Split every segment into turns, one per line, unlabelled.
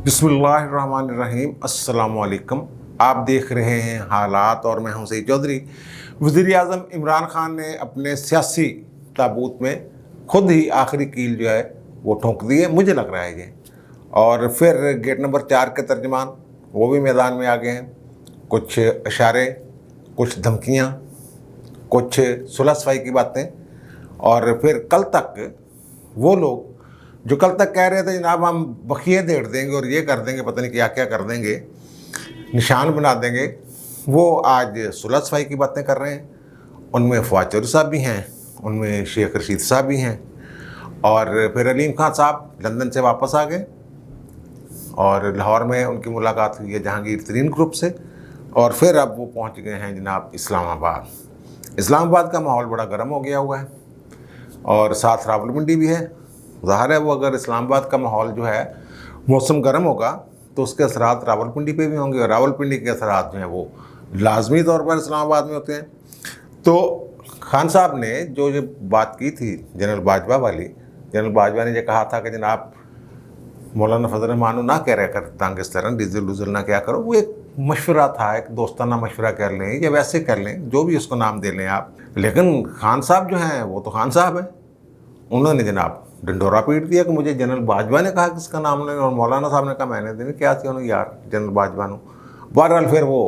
बिस्मिल्लाहिर्रहमानिर्रहीम। अस्सलाम वालेकुम। आप देख रहे हैं हालात और मैं हूं सईद चौधरी। वज़ीर आज़म इमरान खान ने अपने सियासी ताबूत में खुद ही आखिरी कील जो है वो ठोंक दी है, मुझे लग रहा है ये। और फिर गेट नंबर 4 के तर्जमान वो भी मैदान में आ गए हैं। कुछ इशारे, कुछ धमकियाँ, कुछ सुलह सफाई की बातें। और फिर कल तक वो लोग जो कल तक कह रहे थे जनाब हम बखिए देड़ देंगे और ये कर देंगे, पता नहीं क्या क्या कर देंगे, निशान बना देंगे, वो आज सुलह सफाई की बातें कर रहे हैं। उनमें फवाद चौधरी साहब भी हैं, उनमें शेख रशीद साहब भी हैं। और फिर अलीम खान साहब लंदन से वापस आ गए और लाहौर में उनकी मुलाकात हुई है जहांगीर तरीन ग्रुप से। और फिर अब वो पहुंच गए हैं जनाब इस्लामाबाद। इस्लामाबाद का माहौल बड़ा गर्म हो गया हुआ है और साथ रावलपिंडी भी है। ज़ाहिर है वो अगर इस्लामाबाद का माहौल जो है मौसम गर्म होगा तो उसके असरात रावलपिंडी पे भी होंगे और रावलपिंडी के असरात जो हैं वो लाजमी तौर पर इस्लामाबाद में होते हैं। तो खान साहब ने जो बात की थी जनरल बाजवा वाली, जनरल बाजवा ने ये कहा था कि जनाब मौलाना फजल रहमान ना कह रहे कर तंग इस तरह डीजल उजल ना क्या करो, वो एक मशवरा था, एक दोस्ताना मशवरा कर लें या वैसे कर लें, जो भी उसको नाम दे लें आप। लेकिन खान साहब जो हैं वो तो खान साहब हैं। उन्होंने जनाब डंडोरा पीट दिया कि मुझे जनरल बाजवा ने कहा कि इसका नाम नहीं, और मौलाना साहब ने कहा मैंने दिन क्या थी उन्होंने यार जनरल बाजवा ने। बहरहाल फिर वो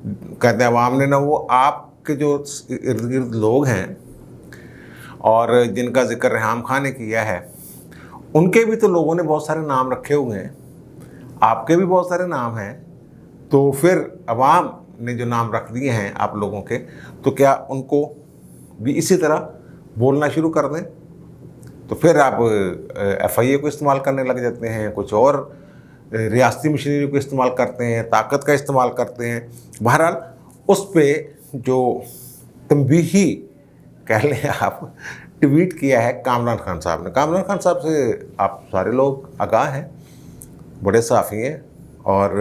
कहते हैं अवाम ने ना, वो आपके जो इर्द गिर्द लोग हैं और जिनका जिक्र रेहाम खान ने किया है, उनके भी तो लोगों ने बहुत सारे नाम रखे हुए हैं, आपके भी बहुत सारे नाम हैं। तो फिर अवाम ने जो नाम रख दिए हैं आप लोगों के, तो क्या उनको भी इसी तरह बोलना शुरू कर दें? तो फिर आप FIA को इस्तेमाल करने लग जाते हैं, कुछ और रियासती मशीनरी को इस्तेमाल करते हैं, ताकत का इस्तेमाल करते हैं। बहरहाल उस पर जो तंबीही कह लें आप ट्वीट किया है कामरान खान साहब ने। कामरान खान साहब से आप सारे लोग आगाह हैं, बड़े साफ़ी हैं और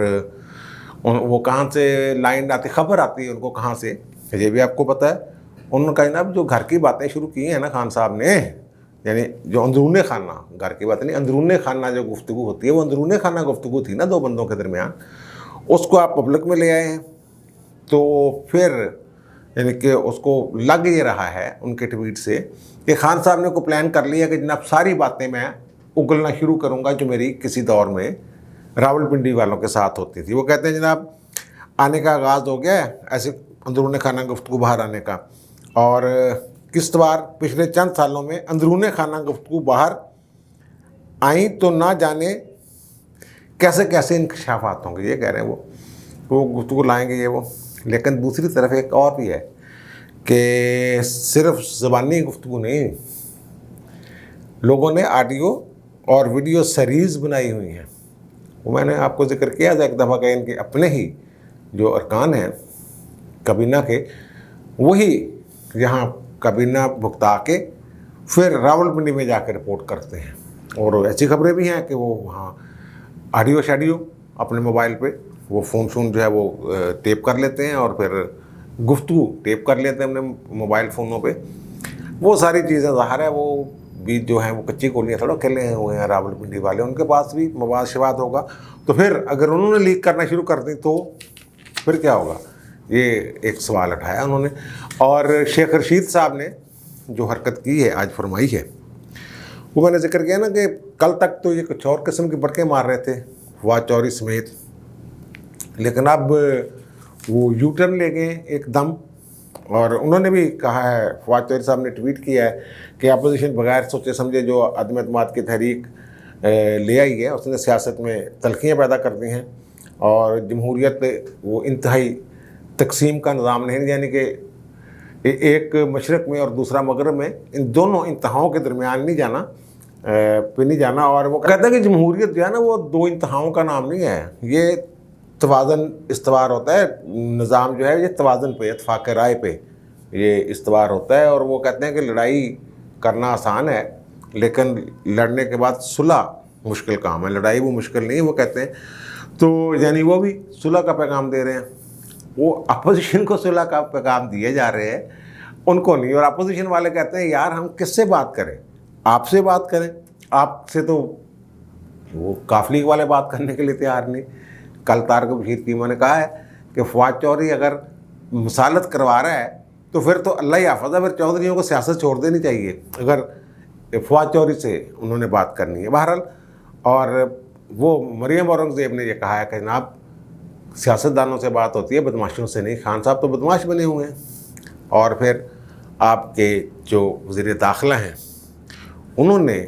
वो कहाँ से लाइन आती, खबर आती है उनको कहाँ से, ये भी आपको पता है। उन्होंने कहा ना जो घर की बातें शुरू की हैं ना खान साहब ने, यानी जो अंदरूने खाना, घर की बात नहीं, अंदरूने खाना जो गुफ्तगू होती है वो अंदरूने खाना गुफ्तगू थी ना दो बंदों के दरमियान, उसको आप पब्लिक में ले आए हैं। तो फिर यानी कि उसको लग ये रहा है उनके ट्वीट से कि खान साहब ने को प्लान कर लिया कि जनाब सारी बातें मैं उगलना शुरू करूँगा जो मेरी किसी दौर में रावलपिंडी वालों के साथ होती थी। वो कहते हैं जनाब आने का आगाज़ हो गया है ऐसे अंदरूने खाना गुफ्तगू बाहर आने का, और किस बार पिछले चंद सालों में अंदरूने खाना गुफ्तगू बाहर आई तो ना जाने कैसे कैसे इंकशाफात होंगे, ये कह रहे हैं वो गुफ्तगू लाएंगे ये वो। लेकिन दूसरी तरफ एक और भी है कि सिर्फ ज़बानी गुफ्तगू नहीं, लोगों ने ऑडियो और वीडियो सीरीज़ बनाई हुई हैं। वो मैंने आपको जिक्र किया था एक दफ़ा कि इनके अपने ही जो अरकान हैं काबीना के, वही यहाँ काबीना भुगता के फिर रावलपिंडी में जाकर रिपोर्ट करते हैं। और ऐसी खबरें भी हैं कि वो वहाँ ऑडियो शाडियो अपने मोबाइल पे वो फ़ोन जो है वो टेप कर लेते हैं और फिर गुफ्तगू टेप कर लेते हैं अपने मोबाइल फ़ोनों पे। वो सारी चीज़ें ज़ाहिर है वो भी जो हैं वो कच्ची गोलियाँ थोड़ा खेले हुए हैं रावलपिंडी वाले, उनके पास भी मवाद शवाद होगा। तो फिर अगर उन्होंने लीक करना शुरू कर दी तो फिर क्या होगा, ये एक सवाल उठाया उन्होंने। और शेख रशीद साहब ने जो हरकत की है आज फरमाई है, वो मैंने जिक्र किया ना कि कल तक तो ये कुछ और किस्म के बड़के मार रहे थे फवाद चौधरी समेत, लेकिन अब वो यू टर्न ले गए एकदम। और उन्होंने भी कहा है, फवाद चौधरी साहब ने ट्वीट किया है कि अपोजिशन बगैर सोचे समझे जो अदम एतमाद की तहरीक ले आई है उसने सियासत में तलखियाँ पैदा कर दी हैं और जमहूरियत वो इंतहाई तकसीम का निज़ाम नहीं, यानी कि एक मशरक़ में और दूसरा मगरब में, इन दोनों इंतहाओं के दरमियान नहीं जाना पे नहीं जाना। और वो कहता है कि जमहूरियत जो है ना वो दो इंतहाओं का नाम नहीं है, ये तवाज़न इस्तवार होता है। निज़ाम जो है ये तवाज़न पे, इत्तेफाक राय पे ये इस्तवार होता है। और वो कहते हैं कि लड़ाई करना आसान है लेकिन लड़ने के बाद सुलह मुश्किल काम है, लड़ाई वो मुश्किल नहीं है वो कहते हैं। तो यानी वो भी सुलह का पैगाम दे रहे हैं, वो अपोजिशन को सुलह का पैगाम दिए जा रहे हैं, उनको नहीं। और अपोजिशन वाले कहते हैं यार हम किससे बात करें, आपसे बात करें, आपसे तो वो काफ लीग वाले बात करने के लिए तैयार नहीं। कल तारक बशीर कीमा ने कहा है कि फवाद चौधरी अगर मसालत करवा रहा है तो फिर तो अल्लाह ही हाफ़िज़ है, फिर चौधरीयों को सियासत छोड़ देनी चाहिए अगर फवाद चौधरी से उन्होंने बात करनी है। बहरहाल, और वो मरियम औरंगज़ेब ने ये कहा है कि जनाब सियासतदानों से बात होती है, बदमाशों से नहीं। खान साहब तो बदमाश बने हुए हैं। और फिर आपके जो वज़ीर दाखिला हैं उन्होंने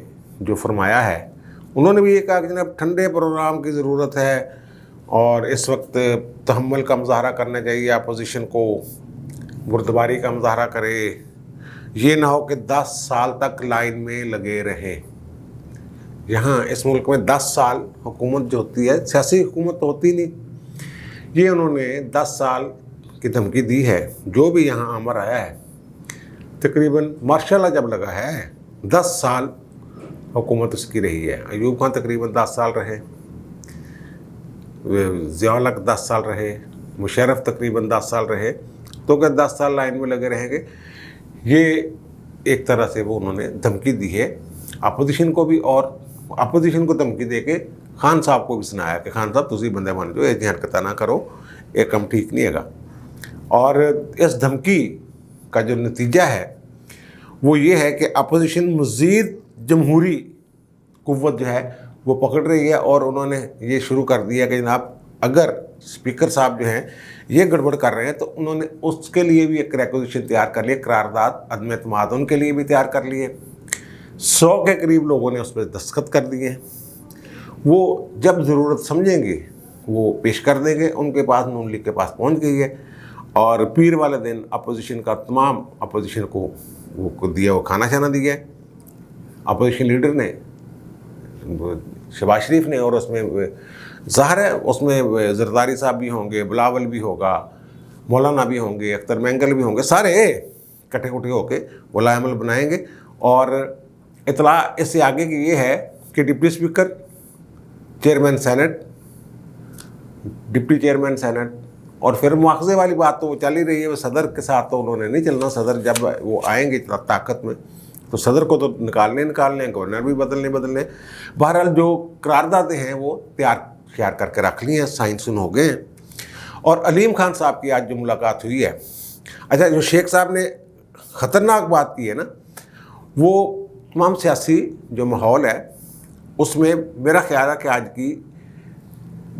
जो फरमाया है, उन्होंने भी ये कहा कि जनाब ठंडे प्रोग्राम की ज़रूरत है और इस वक्त तहम्मुल का मुजाहरा करना चाहिए, अपोजिशन को बुर्दबारी का मुजाहरा करे, ये ना हो कि 10 साल तक लाइन में लगे रहें। यहाँ इस मुल्क में 10 साल हुकूमत जो होती है, सियासी हुकूमत तो होती नहीं, ये उन्होंने 10 साल की धमकी दी है। जो भी यहाँ आमर आया है, तकरीबन मार्शल जब लगा है 10 साल हुकूमत उसकी रही है। अयूब खान तकरीबन 10 साल रहे, ज़िया-उल हक 10 साल रहे, मुशर्रफ तकरीबन 10 साल रहे। तो क्या 10 साल लाइन में लगे रहेंगे? ये एक तरह से वो उन्होंने धमकी दी है अपोजिशन को भी, और अपोजिशन को धमकी दे के खान साहब को भी सुनाया कि खान साहब तुसी बंदे बन जो, ये हरकत ना करो, ये कम ठीक नहीं है। और इस धमकी का जो नतीजा है वो ये है कि अपोजिशन मज़ीद जमहूरी कुव्वत जो है वो पकड़ रही है, और उन्होंने ये शुरू कर दिया कि जनाब अगर स्पीकर साहब जो हैं ये गड़बड़ कर रहे हैं तो उन्होंने उसके लिए भी एक रेक्विजिशन तैयार कर लिया, करारदाद अदम एतमाद उनके लिए भी तैयार कर लिए। 100 के करीब लोगों ने उस पर दस्तखत कर दिए हैं। वो जब ज़रूरत समझेंगे वो पेश कर देंगे। उनके पास नून लीग के पास पहुंच गई है, और पीर वाले दिन अपोजिशन का तमाम अपोजिशन को वो दिया, वो खाना शाना दिया है अपोजिशन लीडर ने, शहबाज शरीफ ने, और उसमें ज़ाहिर है उसमें जरदारी साहब भी होंगे, बिलावल भी होगा, मौलाना भी होंगे, अख्तर मैंगल भी होंगे, सारे कट्ठे कुट्ठे होके वो लाएमल बनाएंगे। और इतला इससे आगे की ये है कि deputy speaker, chairman senate, deputy chairman senate, और फिर मुआवजे वाली बात तो वो चल ही रही है। वो सदर के साथ तो उन्होंने नहीं चलना। सदर जब वो आएंगे ताकत में तो सदर को तो निकालने हैं, गवर्नर भी बदलने। बहरहाल जो करारदादें हैं वो तैयार करके रख ली हैं, साइन सुन हो गए हैं। और अलीम खान साहब की आज जो मुलाकात हुई है, अच्छा जो शेख साहब ने ख़तरनाक बात की है ना, वो तमाम सियासी जो माहौल है उसमें मेरा ख्याल है कि आज की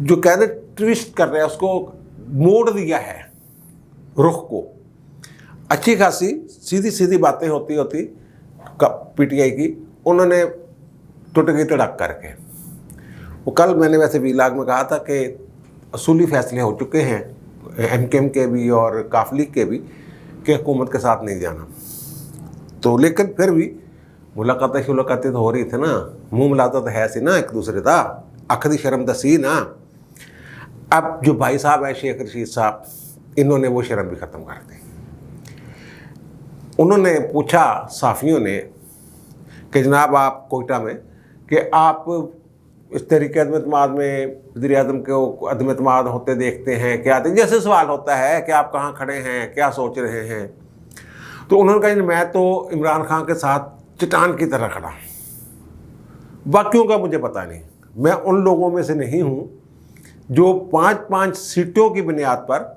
जो कहते ट्विस्ट कर रहे हैं उसको मोड़ दिया है रुख को। अच्छी खासी सीधी बातें होती पीटीआई की, उन्होंने टुट गई तड़क करके। वो कल मैंने वैसे वीलाग में कहा था कि असूली फैसले हो चुके हैं एमकेएम के भी और काफ लीग के भी कि हुकूमत के साथ नहीं जाना। तो लेकिन फिर भी मुलाकातें तो हो रही थी ना, मुँह मिलाता तो है सी ना एक दूसरे का, अख दी शर्म दसी ना। अब जो भाई साहब है शेख रशीद साहब, इन्होंने वो शर्म भी ख़त्म कर दी। उन्होंने पूछा साफ़ियों ने कि जनाब आप कोयटा में कि आप इस तरीके अदम में वज़ीर-ए-आज़म को अदम एतमाद होते देखते हैं क्या? जैसे सवाल होता है कि आप कहाँ खड़े हैं, क्या सोच रहे हैं। तो उन्होंने कहा मैं तो इमरान खान के साथ चट्टान की तरह खड़ा हूँ। बाकियों का मुझे पता नहीं, मैं उन लोगों में से नहीं हूँ जो 5-5 सीटों की बुनियाद पर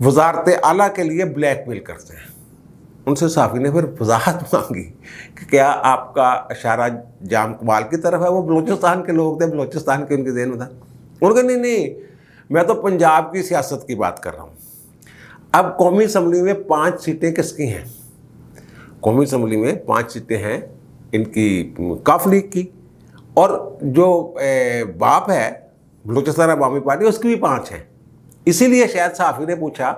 वज़ारत आला के लिए ब्लैकमेल करते हैं। उनसे साफ़ी ने फिर वजाहत मांगी कि क्या आपका इशारा जाम कमाल की तरफ है? वो बलूचिस्तान के लोग थे, बलूचिस्तान के उनके ज़हन में था। उन्होंने नहीं, मैं तो पंजाब की सियासत की बात कर रहा हूँ। अब कौमी असम्बली में 5 सीटें किसकी हैं? कौमी असम्बली में 5 सीटें हैं इनकी काफ लीग की, और जो बाप है बलूचिस्तान अवामी पार्टी उसकी भी 5 हैं। इसीलिए शायद साफ़ी ने पूछा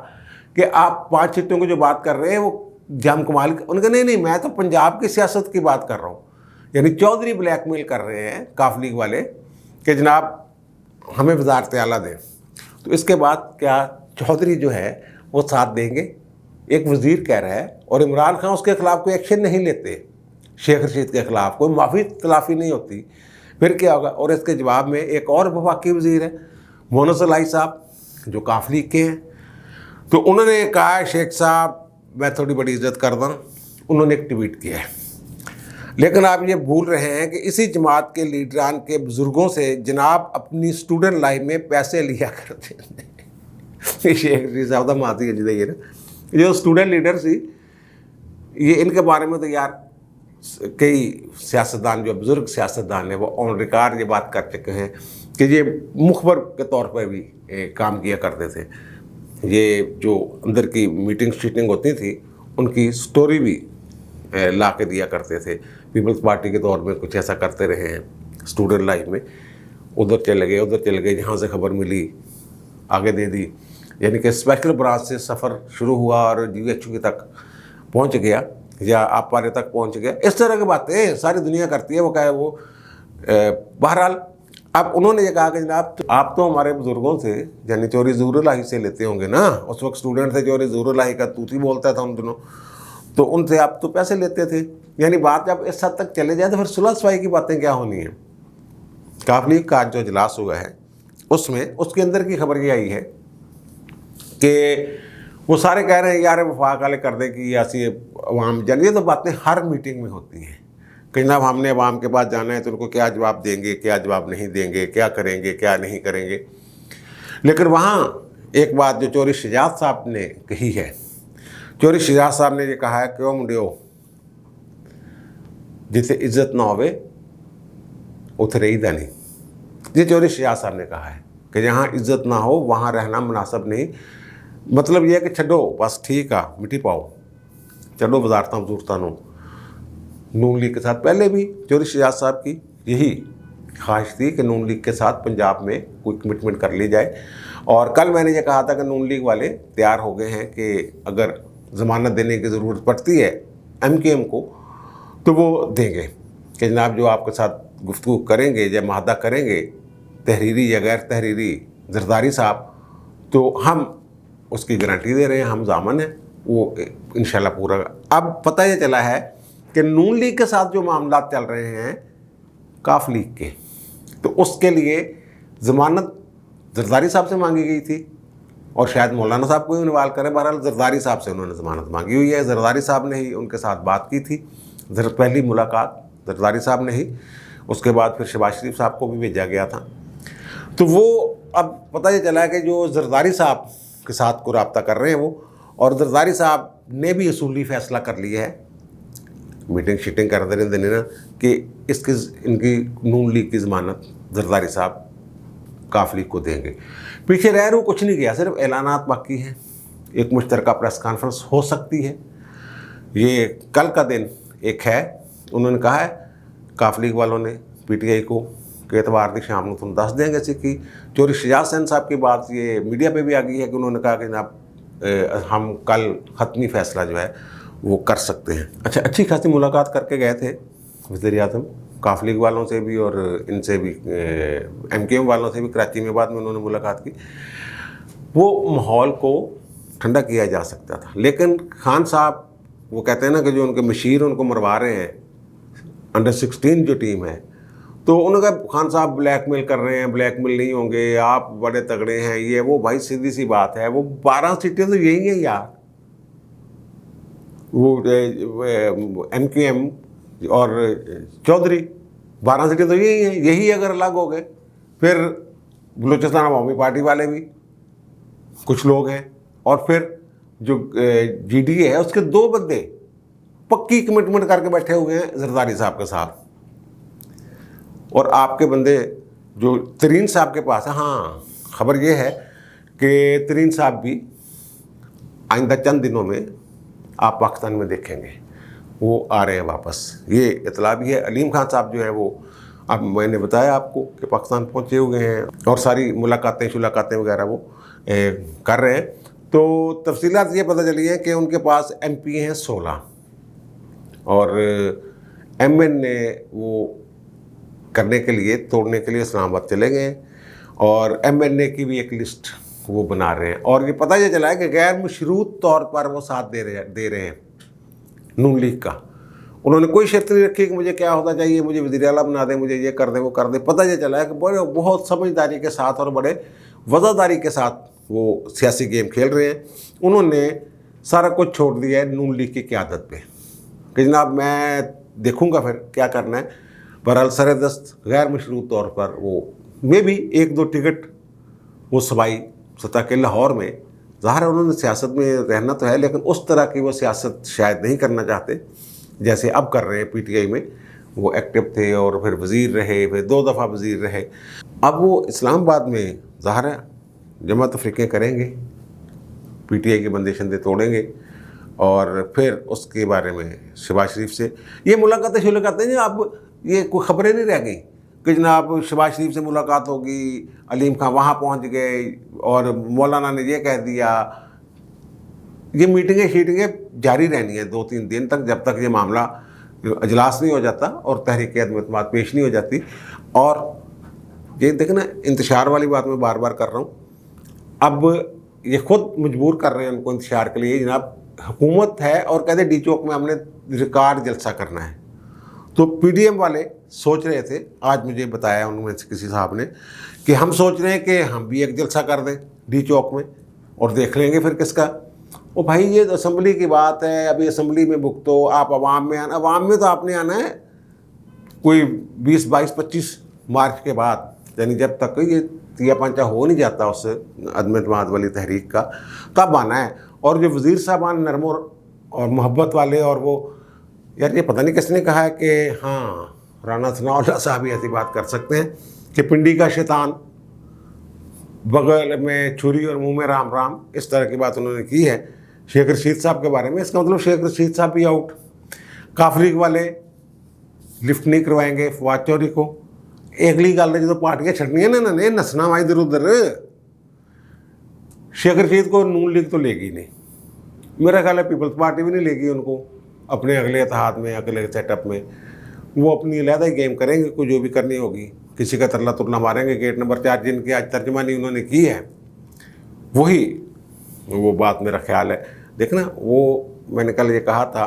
कि आप 5 सीटों की जो बात कर रहे हैं वो जाम कमाल। उनके नहीं, मैं तो पंजाब की सियासत की बात कर रहा हूँ। यानी चौधरी ब्लैकमेल कर रहे हैं काफ लीग वाले कि जनाब हमें वज़ारत आला दें। तो इसके बाद क्या चौधरी जो है वो साथ देंगे? एक वज़ीर कह रहा है और इमरान खान उसके ख़िलाफ़ कोई एक्शन नहीं लेते, शेख रशीद के ख़िलाफ़ कोई माफ़ी तलाफ़ी नहीं होती, फिर क्या होगा? और इसके जवाब में एक और वफाकी वज़ीर है मोहम्मद सलाई साहब जो काफ लीग के हैं, तो उन्होंने कहा शेख साहब मैं थोड़ी बड़ी इज्जत करता हूँ। उन्होंने एक ट्वीट किया है, لیکن آپ یہ بھول رہے ہیں کہ اسی جماعت کے لیڈران کے بزرگوں سے جناب اپنی اسٹوڈنٹ لائف میں پیسے لیا کرتے تھے. شیخ صاحب ماتی ہے جی نا جو اسٹوڈنٹ لیڈر سی, یہ ان کے بارے میں تو یار کئی سیاستدان جو بزرگ سیاستدان ہیں وہ آن ریکارڈ یہ بات کر چکے ہیں کہ یہ مخبر کے طور پر بھی کام کیا کرتے تھے. یہ جو اندر کی میٹنگ شیٹنگ ہوتی تھی ان کی سٹوری بھی لا کے دیا کرتے تھے. پیپلز پارٹی کے دور میں کچھ ایسا کرتے رہے ہیں اسٹوڈنٹ لائف میں, ادھر چلے گئے جہاں سے خبر ملی آگے دے دی, یعنی کہ اسپیشل برانچ سے سفر شروع ہوا اور GHQ تک پہنچ گیا یا آپ پارے تک پہنچ گیا. اس طرح کی باتیں ساری دنیا کرتی ہے. وہ کہا ہے وہ بہرحال اب انہوں نے یہ کہا کہ جناب آپ تو ہمارے بزرگوں سے یعنی چوری ظہور الہی سے لیتے ہوں گے نا, اس وقت اسٹوڈنٹ تھے, چوری ظہور الہی کا توتی بولتا تھا ان دنوں, تو ان سے آپ تو پیسے لیتے تھے. یعنی بات جب اس حد تک چلے جائے تو پھر صلح صفائی کی باتیں کیا ہونی ہیں. کاف لیگ کا جو اجلاس ہوا ہے اس میں اس کے اندر کی خبر یہ آئی ہے کہ وہ سارے کہہ رہے ہیں یار وفاق والے کر دے کہ ایسی عوام جان. یہ تو باتیں ہر میٹنگ میں ہوتی ہیں کہ جناب ہم نے عوام کے پاس جانا ہے تو ان کو کیا جواب دیں گے, کیا جواب نہیں دیں گے, کیا کریں گے, کیا نہیں کریں گے. لیکن وہاں ایک بات جو چوری شجاعت صاحب نے کہی ہے, چوری شجاعت صاحب نے یہ کہا ہے کہ وہ منڈیو جتنے عزت نہ ہوئے اتنے رہی دا نہیں. یہ چوری شجاعت صاحب نے کہا ہے کہ جہاں عزت نہ ہو وہاں رہنا مناسب نہیں. مطلب یہ ہے کہ چھڈو بس ٹھیک ہے مٹی پاؤ, چلو وزارتاں وزورتاں نو. نون لیگ کے ساتھ پہلے بھی چوری شجاعت صاحب کی یہی خواہش تھی کہ نون لیگ کے ساتھ پنجاب میں کوئی کمٹمنٹ کر لی جائے. اور کل میں نے یہ کہا تھا کہ نون لیگ والے تیار ہو گئے ہیں کہ اگر ضمانت دینے کی ضرورت پڑتی ہے MKM کو تو وہ دیں گے کہ جناب جو آپ کے ساتھ گفتگو کریں گے یا معاہدہ کریں گے تحریری یا غیر تحریری زرداری صاحب, تو ہم اس کی گارنٹی دے رہے ہیں, ہم ضامن ہیں وہ انشاءاللہ پورا. اب پتہ یہ چلا ہے کہ نون لیگ کے ساتھ جو معاملات چل رہے ہیں کاف لیگ کے, تو اس کے لیے ضمانت زرداری صاحب سے مانگی گئی تھی اور شاید مولانا صاحب کو ہی انوالو کرے. بہرحال زرداری صاحب سے انہوں نے ضمانت مانگی ہوئی ہے. زرداری صاحب نے ہی ان کے ساتھ بات کی تھی, پہلی ملاقات زرداری صاحب نے ہی, اس کے بعد پھر شہباز شریف صاحب کو بھی بھیجا گیا تھا. تو وہ اب پتہ یہ چلا ہے کہ جو زرداری صاحب کے ساتھ کو رابطہ کر رہے ہیں وہ, اور زرداری صاحب نے بھی اصولی فیصلہ کر لیا ہے میٹنگ شیٹنگ کر دینے نا کہ ان کی نون لیگ کی ضمانت زرداری صاحب کاف لیگ کو دیں گے. پیچھے رہ رو کچھ نہیں گیا, صرف اعلانات باقی ہیں. ایک مشترکہ پریس کانفرنس ہو سکتی ہے, یہ کل کا دن ایک ہے. انہوں نے کہا ہے کاف لیگ والوں نے PTI کو کہ اتوار کی شام کو تم دس دیں گے کہ چوری شجاعت سین صاحب کی بات یہ میڈیا پہ بھی آ گئی ہے کہ انہوں نے کہا کہ جناب ہم کل حتمی فیصلہ جو ہے وہ کر سکتے ہیں. اچھا اچھی خاصی ملاقات کر کے گئے تھے وزیر اعظم کاف لیگ والوں سے بھی اور ان سے بھی MKM والوں سے بھی. کراچی میں بعد میں انہوں نے ملاقات کی. وہ ماحول کو ٹھنڈا کیا جا سکتا تھا, لیکن خان صاحب وہ کہتے ہیں نا کہ جو ان کے مشیر ان کو مروا رہے ہیں Under-16 جو ٹیم ہے, تو انہوں نے کہا خان صاحب بلیک میل کر رہے ہیں. بلیک میل نہیں ہوں گے, آپ بڑے تگڑے ہیں یہ وہ. بھائی سیدھی سی بات ہے, وہ 12 سیٹیں تو یہی ہیں یار. وہ MKM اور چودھری 12 سیٹیں تو یہی ہیں. یہی اگر الگ ہو گئے پھر بلوچستان عوامی پارٹی والے بھی کچھ لوگ ہیں, اور پھر جو GDA ہے اس کے 2 بندے پکی کمٹمنٹ کر کے بیٹھے ہوئے ہیں زرداری صاحب کے ساتھ, اور آپ کے بندے جو ترین صاحب کے پاس ہیں. ہاں خبر یہ ہے کہ ترین صاحب بھی آئندہ چند دنوں میں آپ پاکستان میں دیکھیں گے, وہ آ رہے ہیں واپس. یہ اطلاع بھی ہے. علیم خان صاحب جو ہیں وہ اب میں نے بتایا آپ کو کہ پاکستان پہنچے ہوئے ہیں اور ساری ملاقاتیں وغیرہ وہ کر رہے ہیں. تو تفصیلات یہ پتہ چلی ہے کہ ان کے پاس MP ہیں 16 اور MN نے وہ کرنے کے لیے توڑنے کے لیے اسلام آباد چلے گئے ہیں, اور MNA کی بھی ایک لسٹ وہ بنا رہے ہیں. اور یہ پتہ یہ چلا ہے کہ غیر مشروط طور پر وہ ساتھ دے رہے ہیں نون لیگ کا. انہوں نے کوئی شرط نہیں رکھی کہ مجھے کیا ہونا چاہیے, مجھے وزیر اعلیٰ بنا دیں, مجھے یہ کر دیں وہ کر دیں. پتہ یہ چلا ہے کہ بہت سمجھداری کے ساتھ اور بڑے وفاداری کے ساتھ وہ سیاسی گیم کھیل رہے ہیں. انہوں نے سارا کچھ چھوڑ دیا ہے نون لیگ کی قیادت پہ کہ جناب میں देखूंगा फिर क्या करना है। बहरहाल सरदस्त गैर मशरूत तौर पर वो मे भी 1-2 टिकट वो सबाई सतह के लाहौर में, ज़ाहिर है उन्होंने सियासत में रहना तो है, लेकिन उस तरह की वो सियासत शायद नहीं करना चाहते जैसे अब कर रहे हैं। पीटीआई में वो एक्टिव थे और फिर वज़ीर रहे, फिर 2 दफ़ा वज़ीर रहे। अब वो इस्लामाबाद में ज़ाहिर है जमात तफरीक़ें करेंगे, पीटीआई के बंदे शंदे तोड़ेंगे और फिर उसके बारे में शहबाज शरीफ से ये मुलाकातें शुलाकातें हैं। अब ये कोई ख़बरें नहीं रह गई कि जनाब शहबाज शरीफ से मुलाकात होगी, अलीम खां वहाँ पहुँच गए और मौलाना ने ये कह दिया। ये मीटिंगें शीटिंगें जारी रहनी है 2-3 दिन तक, जब तक ये मामला अजलास नहीं हो जाता और तहरीक अदम पेश नहीं हो जाती। और ये देखें ना, इंतशार वाली बात मैं बार बार कर रहा हूँ, अब ये खुद मजबूर कर रहे हैं उनको इंतशार के लिए। जनाब हुकूमत है और कहते डी चौक में हमने रिकॉर्ड जलसा करना है। तो पीडीएम वाले सोच रहे थे, आज मुझे बताया उनमें से किसी साहब ने, कि हम सोच रहे हैं कि हम भी एक जलसा कर दें डी चौक में और देख लेंगे फिर किसका। ओ भाई ये असम्बली की बात है, अभी असम्बली में भुगतो, आप अवाम में आना। अवाम में तो आपने आना है कोई 20, 22, 25 मार्च के बाद, यानी जब तक ये तिया पंचा हो नहीं जाता उस अदम एतमाद वाली तहरीक का, तब आना है। और जो वज़ीर साहबान नरम और मोहब्बत वाले, और वो यार ये पता नहीं किसने कहा है कि हाँ राना सनाउल्लाह साहब ही ऐसी बात कर सकते हैं कि पिंडी का शैतान बगल में छुरी और मुंह में राम राम, इस तरह की बात उन्होंने की है शेख रशीद साहब के बारे में। इसका मतलब शेख रशीद साहब भी आउट। काफलीग वाले लिफ्ट नहीं करवाएंगे फवाद चौधरी को। अगली गल जो पार्टियां छड़नियां ने इन्होंने नसना वा इधर उधर। शेख रशीद को नून लीग तो लेगी नहीं, मेरा ख्याल है पीपल्स पार्टी भी नहीं लेगी उनको अपने अगले इत्तेहाद में, अगले सेटअप में। वो अपनी अलहदा ही गेम करेंगे, कोई जो भी करनी होगी। किसी का तरला तुरला मारेंगे। गेट नंबर 4 जिनकी आज तर्जमानी उन्होंने की है, वही वो बात मेरा ख्याल है। देखना वो मैंने कल ये कहा था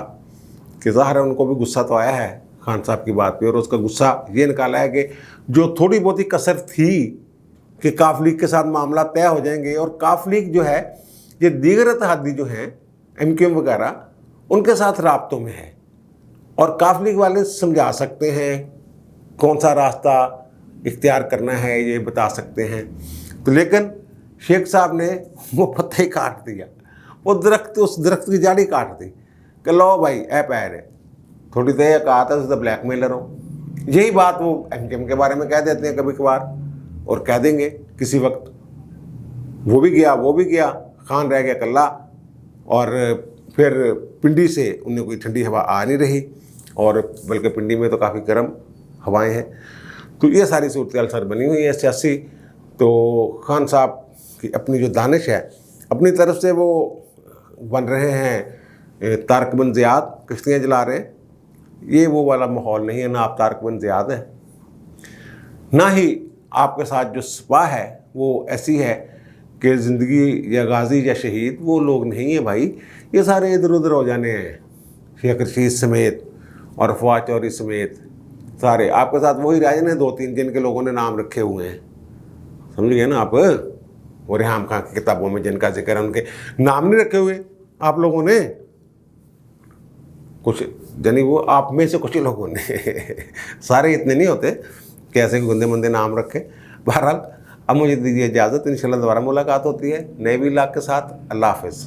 कि ज़ाहिर है उनको भी गुस्सा तो आया है खान साहब की बात पे, और उसका गुस्सा ये निकाला है कि जो थोड़ी बहुत ही कसर थी कि काफ लीग के साथ मामला तय हो जाएंगे, और काफ लीग जो है ये दीगर इत्तेहादी जो हैं MQM वगैरह उनके साथ राब्तों में है, और काफ लीग वाले समझा सकते हैं कौन सा रास्ता इख्तियार करना है, ये बता सकते हैं। तो लेकिन शेख साहब ने वो पत्ते ही काट दिया, वो दरख्त, उस दरख्त की जाड़ी काट दी कि लो भाई ऐ पैर है थोड़ी देर कहा था तो ब्लैकमेलर हो। यही बात वो MQM के बारे में कह देते हैं कभी कभार, और कह देंगे किसी वक्त। वो भी गया, खान रह गया कल्ला, और फिर पिंडी से उन्हें कोई ठंडी हवा आ नहीं रही, और बल्कि पिंडी में तो काफ़ी गर्म हवाएं हैं। तो ये सारी सूरत सर बनी हुई है सियासी। तो खान साहब की अपनी जो दानिश है, अपनी तरफ से वो बन रहे हैं तारक बिन ज़ियाद, कश्तियाँ जला रहे हैं। ये वो वाला माहौल नहीं है, ना आप तारक बिन ज़ियाद है, ना ही आपके साथ जो सपा है वो ऐसी है कि ज़िंदगी या गाजी या शहीद वो लोग नहीं है भाई। ये सारे इधर उधर हो जाने हैं, शेख रशीद समेत और फवाद चौधरी समेत सारे आपके साथ वही राज ने 2-3 जिनके लोगों ने नाम रखे हुए हैं, समझ गए ना आप। वो रेहाम खां की किताबों में जिनका जिक्र है उनके नाम नहीं रखे हुए आप लोगों ने, कुछ यानी वो आप में से कुछ लोगों ने सारे इतने नहीं होते कि ऐसे गंदे मंदे नाम रखे। बहरहाल अब मुझे दीजिए इजाज़त, इंशाल्लाह दोबारा मुलाकात होती है नए व्लॉग के साथ। अल्लाह हाफ़िज़।